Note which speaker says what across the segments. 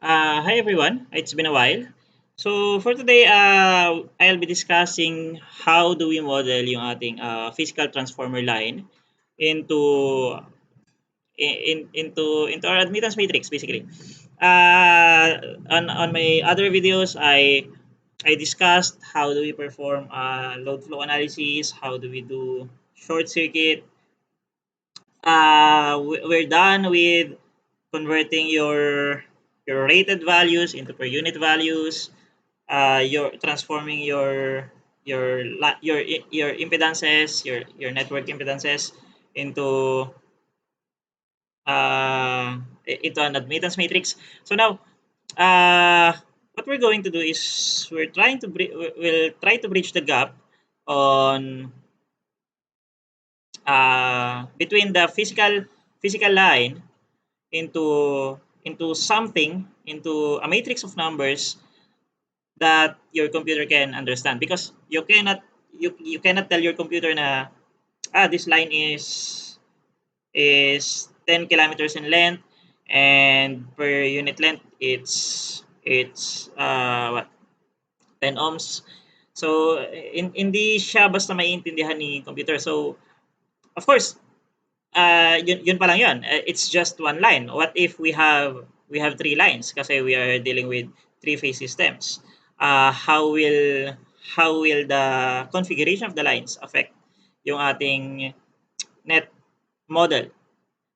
Speaker 1: Hi everyone, it's been a while. So for today, I'll be discussing how do we model yung ating physical transformer line into into our admittance matrix basically. On my other videos, I discussed how do we perform load flow analysis, how do we do short circuit. We're done with converting your rated values into per unit values. You're transforming your impedances, your network impedances into into an admittance matrix. So now, uh, what we're going to do is we'll try to bridge the gap on between the physical line into something, into a matrix of numbers that your computer can understand, because you cannot tell your computer na this line is 10 kilometers in length, and per unit length it's what, 10 ohms. So hindi siya basta maiintindihan ni computer. So of course, yun pa lang yun. It's just one line. What if we have three lines kasi we are dealing with three-phase systems? How will the configuration of the lines affect yung ating net model,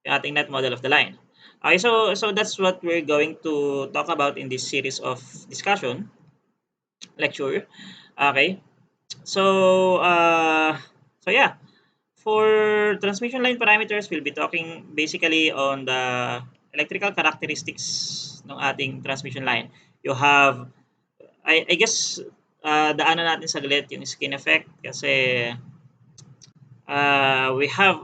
Speaker 1: yung ating net model of the line? Okay, so that's what we're going to talk about in this series of discussion lecture. Okay, so yeah. For transmission line parameters, we'll be talking basically on the electrical characteristics ng ating transmission line. You have, I guess, daanan natin saglit yung skin effect kasi we have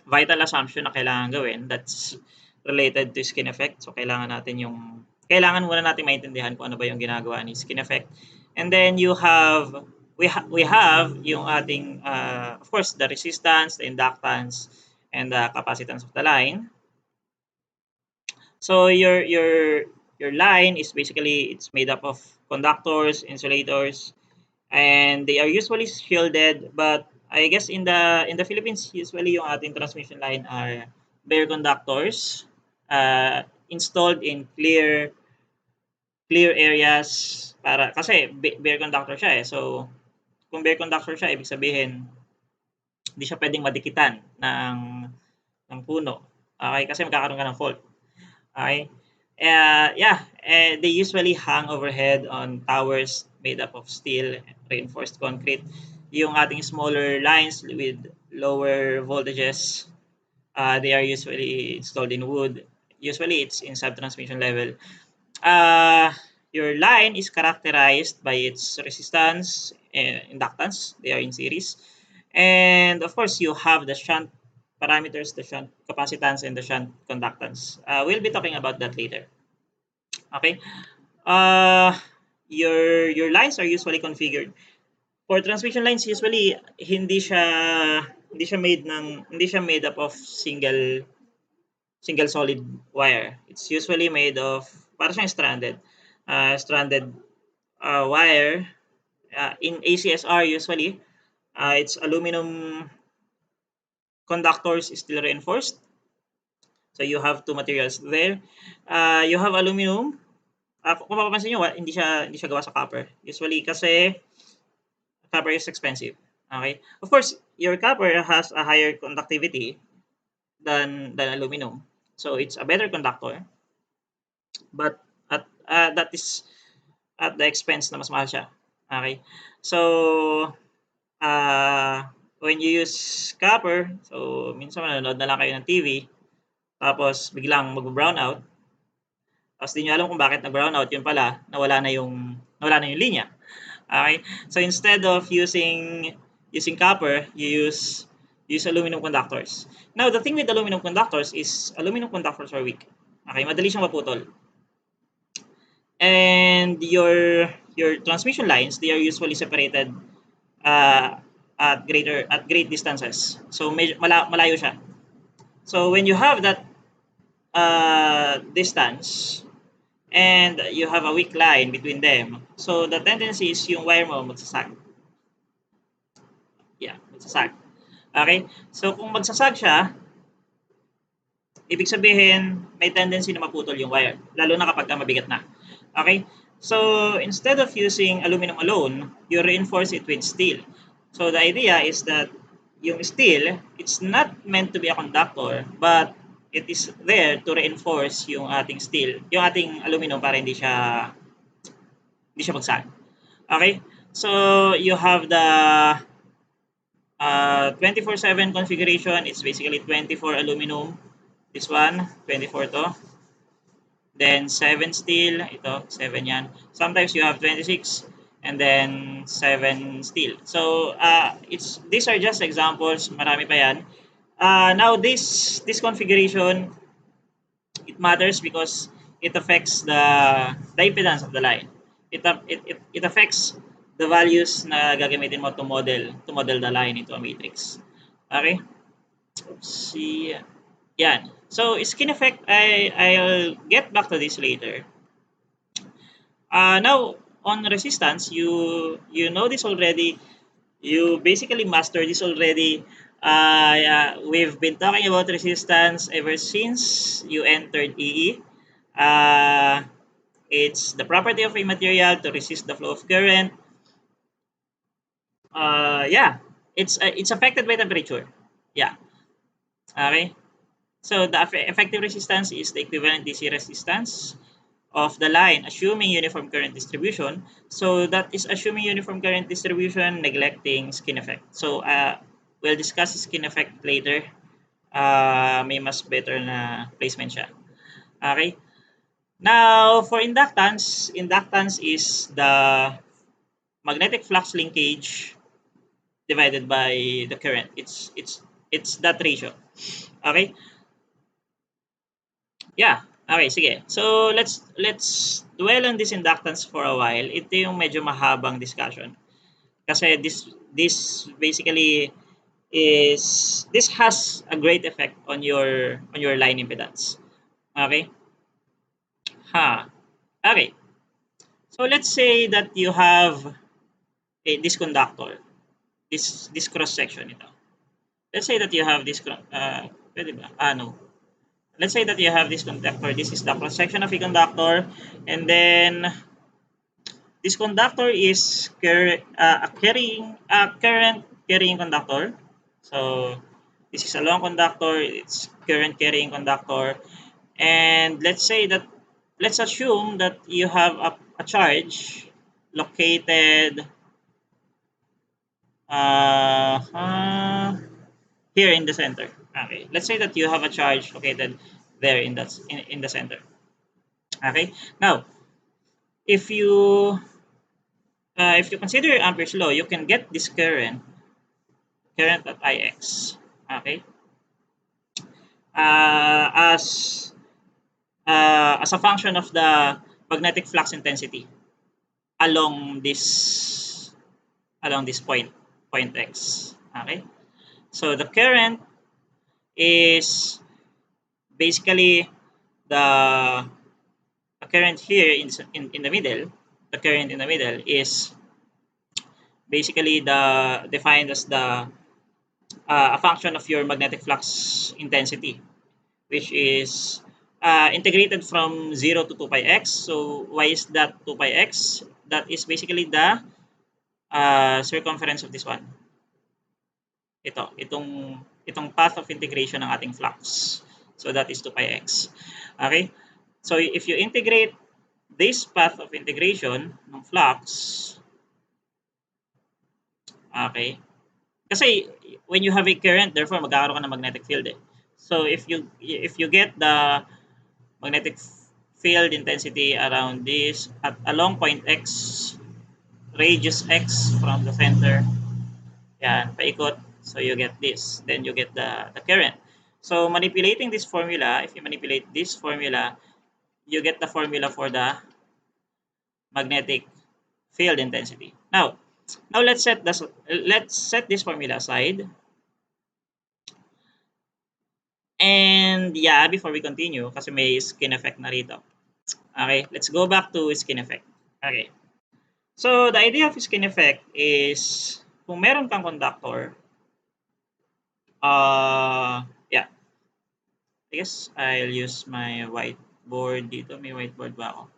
Speaker 1: vital assumption na kailangan gawin that's related to skin effect. So kailangan muna natin maintindihan kung ano ba yung ginagawa ni skin effect. And then we have yung ating of course the resistance, the inductance, and the capacitance of the line. So your line is basically, it's made up of conductors, insulators, and they are usually shielded. But I guess in the Philippines, usually yung ating transmission line are bare conductors installed in clear areas, para kasi bare conductor siya eh. So kung bare conductor siya, ibig sabihin hindi siya pwedeng madikitan ng puno. Okay, kasi magkakaroon ka ng fault. Okay. Yeah, they usually hang overhead on towers made up of steel, reinforced concrete. Yung ating smaller lines with lower voltages, they are usually installed in wood. Usually, it's in sub-transmission level. Uh, your line is characterized by its resistance and inductance. They are in series. And of course, you have the shunt parameters, the shunt capacitance, and the shunt conductance. We'll be talking about that later. Okay. Uh, your lines are usually configured. For transmission lines, usually hindi siya made up of single solid wire. It's usually made of, para siyang stranded wire. In ACSR, usually it's aluminum conductors is still reinforced. So you have two materials there. You have aluminum. Kung mapapansin nyo, hindi siya gawa sa copper. Usually kasi copper is expensive. Okay? Of course, your copper has a higher conductivity than aluminum. So it's a better conductor. But that is at the expense na mas mahal siya. Okay? So when you use copper, so minsan manonood na lang kayo ng TV, tapos biglang mag-brown out, tapos di nyo alam kung bakit nag-brown out, yun pala, nawala na yung linya. Okay? So instead of using copper, you use aluminum conductors. Now, the thing with aluminum conductors is aluminum conductors are weak. Okay? Madali siyang maputol. And your transmission lines, they are usually separated at great distances. So malayo siya. So when you have that distance and you have a weak line between them, so the tendency is yung wire mo magsasag. Yeah, magsasag. Okay? So kung magsasag siya, ibig sabihin may tendency na maputol yung wire, lalo na kapag mabigat na. Okay? So instead of using aluminum alone, you reinforce it with steel. So the idea is that yung steel, it's not meant to be a conductor, but it is there to reinforce yung ating steel, yung ating aluminum para hindi siya magsag. Okay? So you have the 24/7 configuration. It's basically 24 aluminum. This one, 24 to. Then 7 steel. Ito, 7 yan. Sometimes you have 26 and then 7 steel. So these are just examples. Marami pa yan. Now this configuration, it matters because it affects the impedance of the line. It affects the values na gagamitin mo to model the line into a matrix. Okay? Let's see. Yan. So skin effect, I'll get back to this later. Now on resistance, you know this already. You basically master this already. Yeah, we've been talking about resistance ever since you entered EE. Uh, it's the property of a material to resist the flow of current. Yeah, it's affected by temperature. Yeah. Okay. So the effective resistance is the equivalent DC resistance of the line, assuming uniform current distribution. So that is assuming uniform current distribution, neglecting skin effect. So we'll discuss skin effect later. May mas better na placement siya. Okay? Now, for inductance, inductance is the magnetic flux linkage divided by the current. It's that ratio. Okay? Yeah. Okay, sige. So let's dwell on this inductance for a while. Ito yung medyo mahabang discussion. Kasi this basically this has a great effect on your line impedance. Okay? Ha. Okay. So let's say that you have this conductor, this cross section ito. Let's say that you have this pwede ba? No. Let's say that you have this conductor. This is the cross section of a conductor, and then this conductor is a current carrying conductor. So this is a long conductor. It's current carrying conductor, and let's assume that you have a charge located here in the center. Okay, let's say that you have a charge located there in the center. Okay, now if you consider Ampere's law, you can get this current at Ix. Okay, as a function of the magnetic flux intensity along this point X. Okay, so the current is basically the current here in the middle. The current in the middle is basically defined as a function of your magnetic flux intensity, which is integrated from 0 to 2 pi x. So why is that 2 pi x? That is basically the circumference of this one. Itong path of integration ng ating flux. So that is 2 pi x. Okay? So if you integrate this path of integration ng flux, okay? Kasi when you have a current, therefore magkakaroon ka ng magnetic field eh. So if you get the magnetic field intensity around this at along point x, radius x from the center, yan, paikot, so you get this. Then you get the current. So manipulating this formula, if you manipulate this formula, you get the formula for the magnetic field intensity. Now let's set this formula aside. And yeah, before we continue, kasi may skin effect na rito. Okay, let's go back to skin effect. Okay. So, the idea of skin effect is kung meron kang conductor, yeah, I guess I'll use my whiteboard dito. May whiteboard ba ako?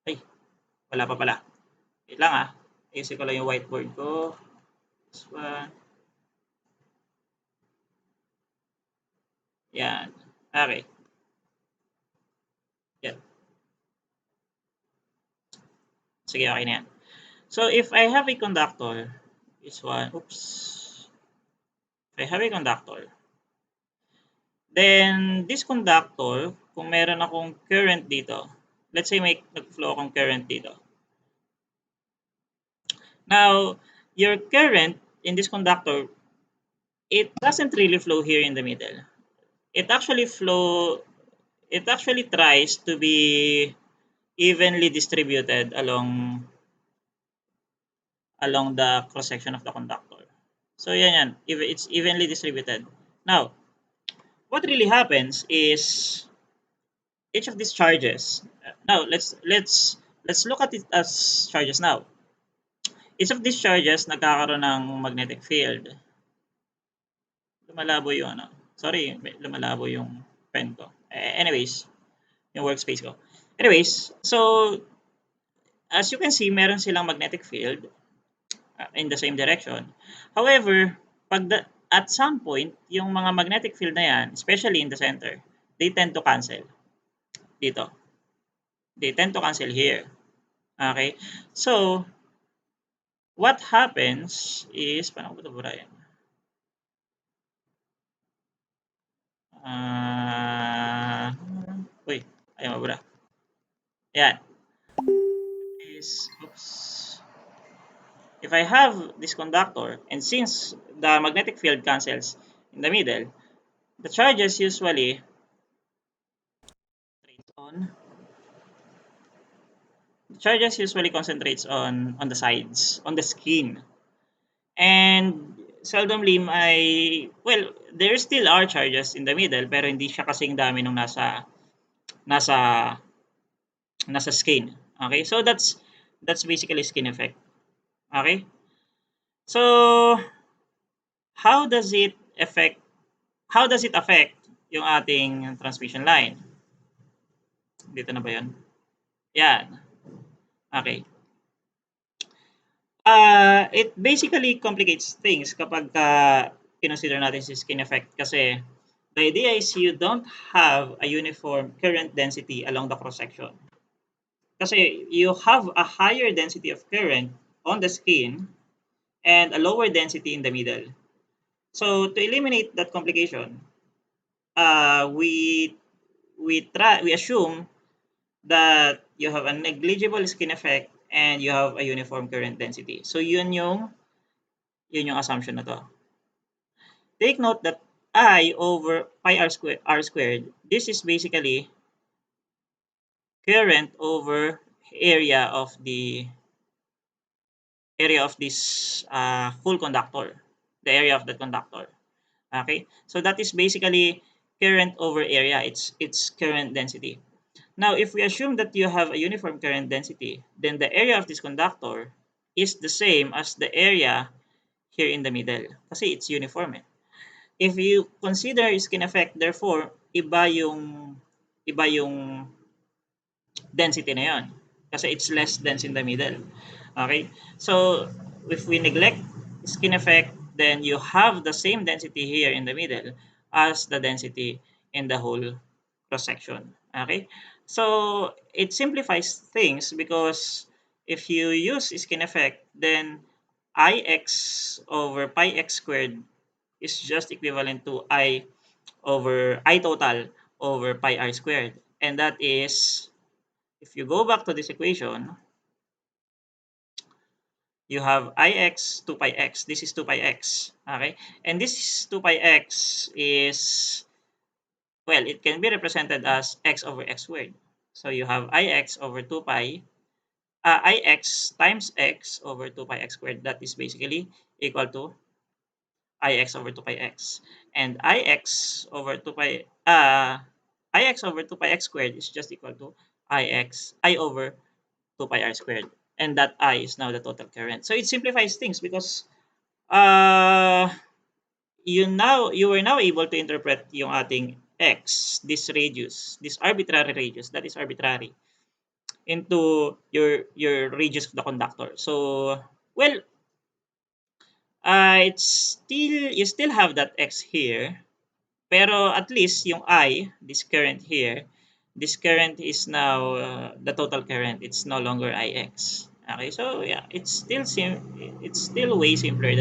Speaker 1: Ay, wala pa pala. Wait lang ayusin ko lang yung whiteboard ko. This one. Yan. Okay. Yan. Sige, okay na yan. So, if I have a conductor, this one, oops. If I have a conductor, then this conductor, kung meron akong current dito, let's say may nag-flow akong current dito. Now, your current in this conductor, it doesn't really flow here in the middle. It actually tries to be evenly distributed along the cross section of the conductor. So yan, it's evenly distributed. Now, what really happens is each of these charges. Now let's look at it as charges now. Each of these charges nagkakaroon ng magnetic field. Lumalabo yung Sorry, lumalabo yung pen ko. Anyways, yung workspace ko. Anyways, so as you can see, meron silang magnetic field in the same direction. However, at some point, yung mga magnetic field na yan, especially in the center, they tend to cancel dito. They tend to cancel here. Okay? So, what happens is, paano ko ito burayan? Uy, ayaw mabura. Yan. Oops. If I have this conductor, and since the magnetic field cancels in the middle, the charges usually on concentrates on the sides, on the skin. And seldomly there still are charges in the middle pero hindi siya kasing dami nung nasa nasa skin. Okay? So that's basically skin effect. Okay? So how does it affect yung ating transmission line? Dito na ba 'yon? Yan. Okay. It basically complicates things kapag consider natin si skin effect kasi the idea is you don't have a uniform current density along the cross section. Kasi you have a higher density of current on the skin and a lower density in the middle. So to eliminate that complication, we assume that you have a negligible skin effect and you have a uniform current density. So yun yung assumption na to. Take note that I over pi r squared, this is basically current over area of this whole conductor, the area of the conductor. Okay, so that is basically current over area. It's current density. Now, if we assume that you have a uniform current density, then the area of this conductor is the same as the area here in the middle kasi it's uniform. If you consider skin effect, therefore, iba yung density na yon kasi it's less dense in the middle. Okay? So, if we neglect skin effect, then you have the same density here in the middle as the density in the whole cross section. Okay? So, it simplifies things because if you use skin effect, then Ix over pi x squared is just equivalent to I total over pi r squared. And that is, if you go back to this equation, you have Ix 2 pi x. This is 2 pi x. Okay? And this 2 pi x is, well, it can be represented as x over x squared. So you have Ix over 2 pi, Ix times x over 2 pi x squared. That is basically equal to Ix over 2 pi x. And Ix over 2 pi x squared is just equal to I over 2 pi r squared. And that I is now the total current. So it simplifies things because uh, you were now able to interpret yung ating x, this radius, this arbitrary radius, that is arbitrary, into your radius of the conductor. So, well, it's still you still have that x here, pero at least yung I, this current here, this current is now the total current. It's no longer Ix. Okay, so yeah, it's still way simpler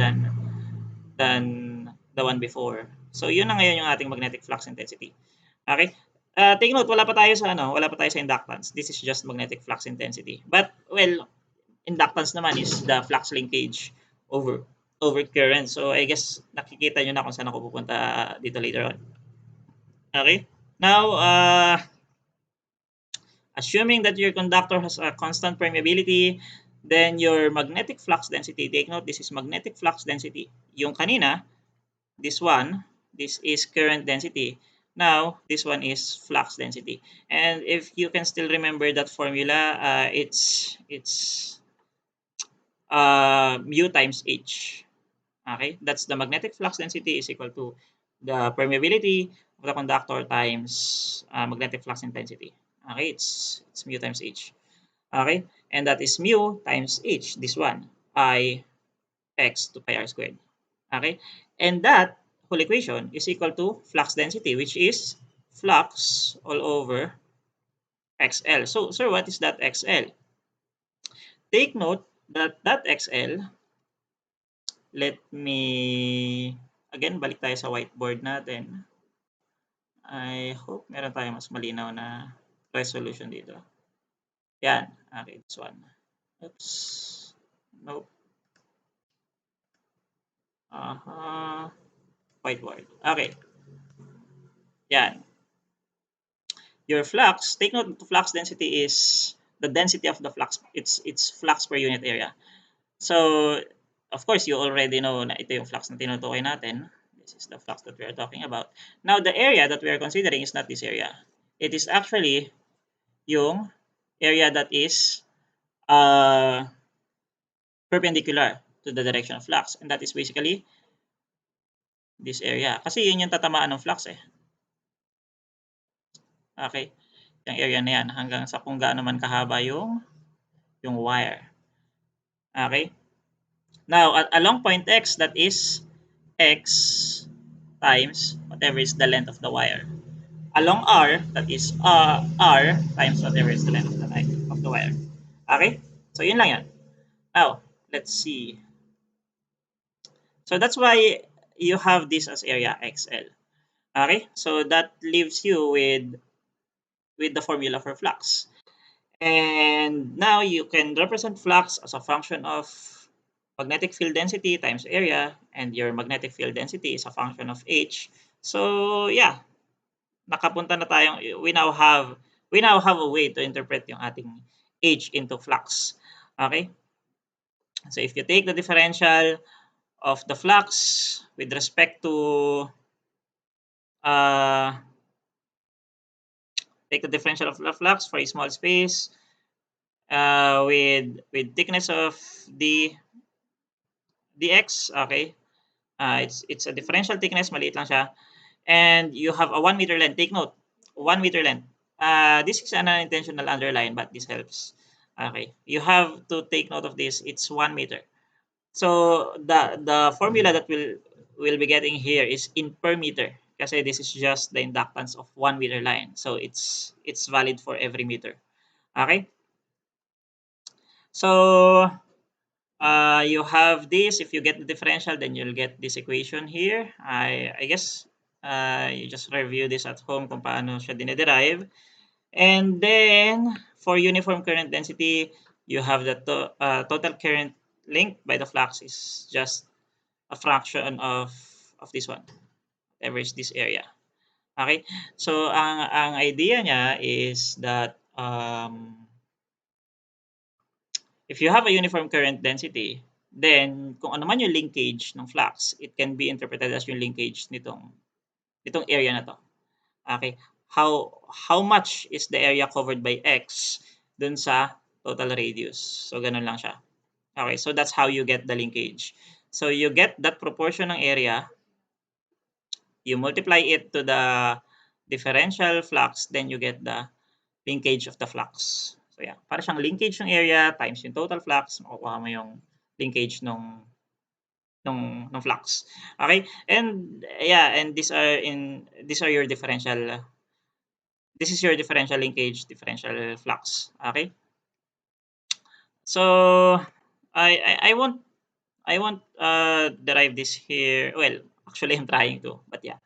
Speaker 1: than the one before. So yun na ngayon yung ating magnetic flux intensity. Okay? Take note, wala pa tayo sa inductance. This is just magnetic flux intensity. But well, inductance naman is the flux linkage over over current. So I guess nakikita nyo na kung saan ako pupunta dito later on. Okay? Now, assuming that your conductor has a constant permeability, then your magnetic flux density, take note, this is magnetic flux density. Yung kanina, this is current density. Now, this one is flux density. And if you can still remember that formula, it's mu times H. Okay? That's the magnetic flux density is equal to the permeability of the conductor times magnetic flux intensity. Okay? It's mu times H. Okay? And that is mu times H, this one, I x to pi r squared. Okay? And that whole equation is equal to flux density, which is flux all over XL. So, sir, what is that XL? Take note that that XL, let me, again, balik tayo sa whiteboard natin. I hope meron tayong mas malinaw na resolution dito. Yan. Okay, this one. Oops. Nope. Whiteboard. Okay. Yan. Your flux, take note the flux density is the density of the flux. It's flux per unit area. So, of course, you already know na ito yung flux na tinutukoy natin. This is the flux that we are talking about. Now, the area that we are considering is not this area. It is actually yung area that is perpendicular to the direction of flux. And that is basically this area. Kasi yun yung tatamaan ng flux eh. Okay? Yung area na yan hanggang sa kung gaano man kahaba yung wire. Okay? Now, along point X, that is X times whatever is the length of the wire. Along R, that is R times whatever is the length of the wire. Okay? So, yun lang yan. Now, let's see. So, that's why you have this as area XL. Okay? So, that leaves you with the formula for flux. And now you can represent flux as a function of magnetic field density times area, and your magnetic field density is a function of H. So yeah, nakapunta na tayong we now have a way to interpret yung ating H into flux. Okay? So if you take the differential of the flux with respect to take the differential of the flux for a small space with thickness of the dx, okay? It's a differential thickness, maliit lang siya. And you have a 1 meter length. Take note, 1 meter length. This is an unintentional underline, but this helps. Okay, you have to take note of this. It's 1 meter. So the formula that we'll be getting here is in per meter, kasi this is just the inductance of 1 meter line. So it's valid for every meter. Okay. So you have this. If you get the differential, then you'll get this equation here. I guess you just review this at home kung paano siya dinederive. And then, for uniform current density, you have the total current linked by the flux is just a fraction of this one, whatever is this area. Okay? So, ang idea niya is that if you have a uniform current density, Then, kung ano man yung linkage ng flux, it can be interpreted as yung linkage nitong area na 'to. Okay? How much is the area covered by X dun sa total radius. So, ganun lang siya. Okay, so that's how you get the linkage. So, you get that proportion ng area, you multiply it to the differential flux, then you get the linkage of the flux. So, yeah, para siyang linkage ng area times yung total flux, makukuha mo yung linkage nung flux. Okay? And yeah, and these are your differential this is your differential linkage, differential flux. Okay? So I won't derive this here. Well, actually I'm trying to, but yeah.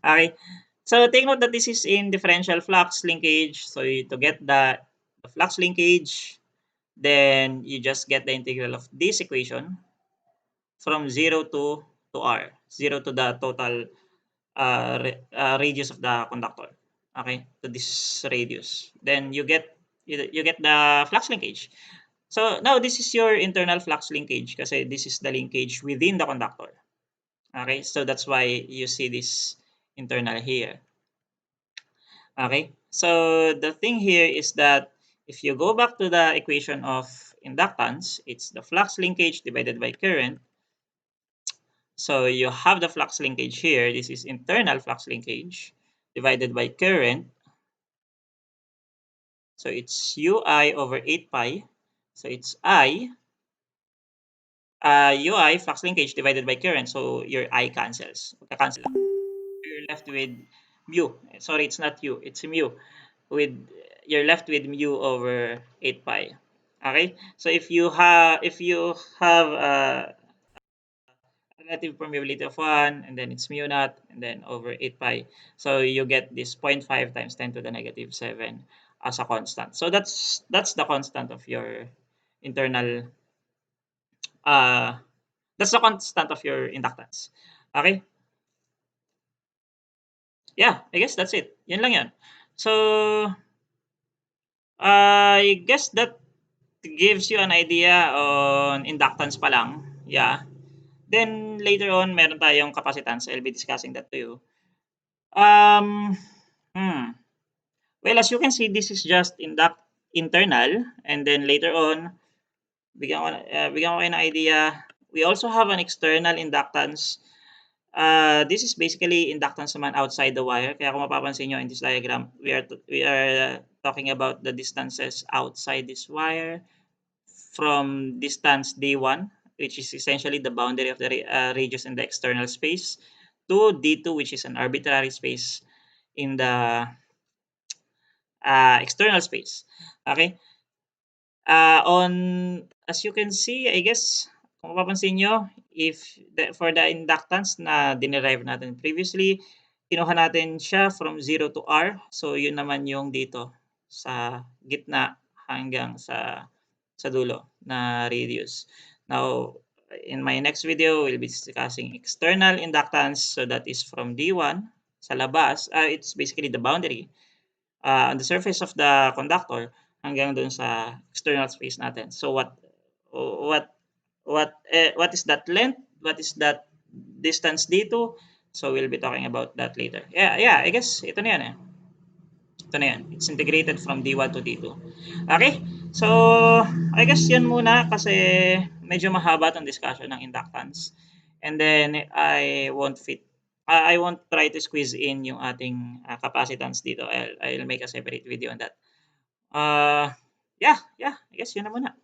Speaker 1: Okay. So take note that this is in differential flux linkage. So to get the flux linkage, then you just get the integral of this equation from 0 to r, 0 to the total radius of the conductor. Okay, to this radius. Then you get the flux linkage. So now this is your internal flux linkage kasi this is the linkage within the conductor. Okay, so that's why you see this internal here. Okay, so the thing here is that if you go back to the equation of inductance, it's the flux linkage divided by current. So you have the flux linkage here. This is internal flux linkage divided by current. So it's ui over 8 pi. So it's ui flux linkage divided by current. So your I cancels. Cancel. You're left with mu. Sorry, it's not u. It's mu. With you're left with mu over 8 pi. Okay. So if you have relative permeability of 1 and then it's mu naught and then over 8 pi. So you get this 0.5 times 10 to the negative 7 as a constant. So that's the constant of your internal uh that's the constant of your inductance. Okay? Yeah, I guess that's it. Yun lang yun. So I guess that gives you an idea on inductance pa lang. Yeah. Then later on meron tayong capacitance. I'll be discussing that to you. Um hmm. Well, as you can see, this is just internal, and then later on, bigyan ko kayo ng idea. We also have an external inductance. This is basically inductance naman outside the wire. Kaya kung mapapansin nyo in this diagram, we are talking about the distances outside this wire from distance D1, which is essentially the boundary of the radius in the external space, to D2, which is an arbitrary space in the external space. Okay? On as you can see, I guess, kung mapapansin nyo, for the inductance na dinerive natin previously, kinuha natin siya from 0 to R. So, yun naman yung dito sa gitna hanggang sa dulo na radius. Now, in my next video, we'll be discussing external inductance. So, that is from D1 sa labas. It's basically the boundary on the surface of the conductor hanggang dun sa external space natin. So what what is that length? What is that distance dito? So we'll be talking about that later. Yeah, I guess ito na yan eh. Ito na yan. It's integrated from D1 to D2. Okay? So, I guess yan muna kasi medyo mahaba tong discussion ng inductance. And then, I won't try to squeeze in yung ating capacitance dito. I'll make a separate video on that. Uh, yeah, I guess yun na muna.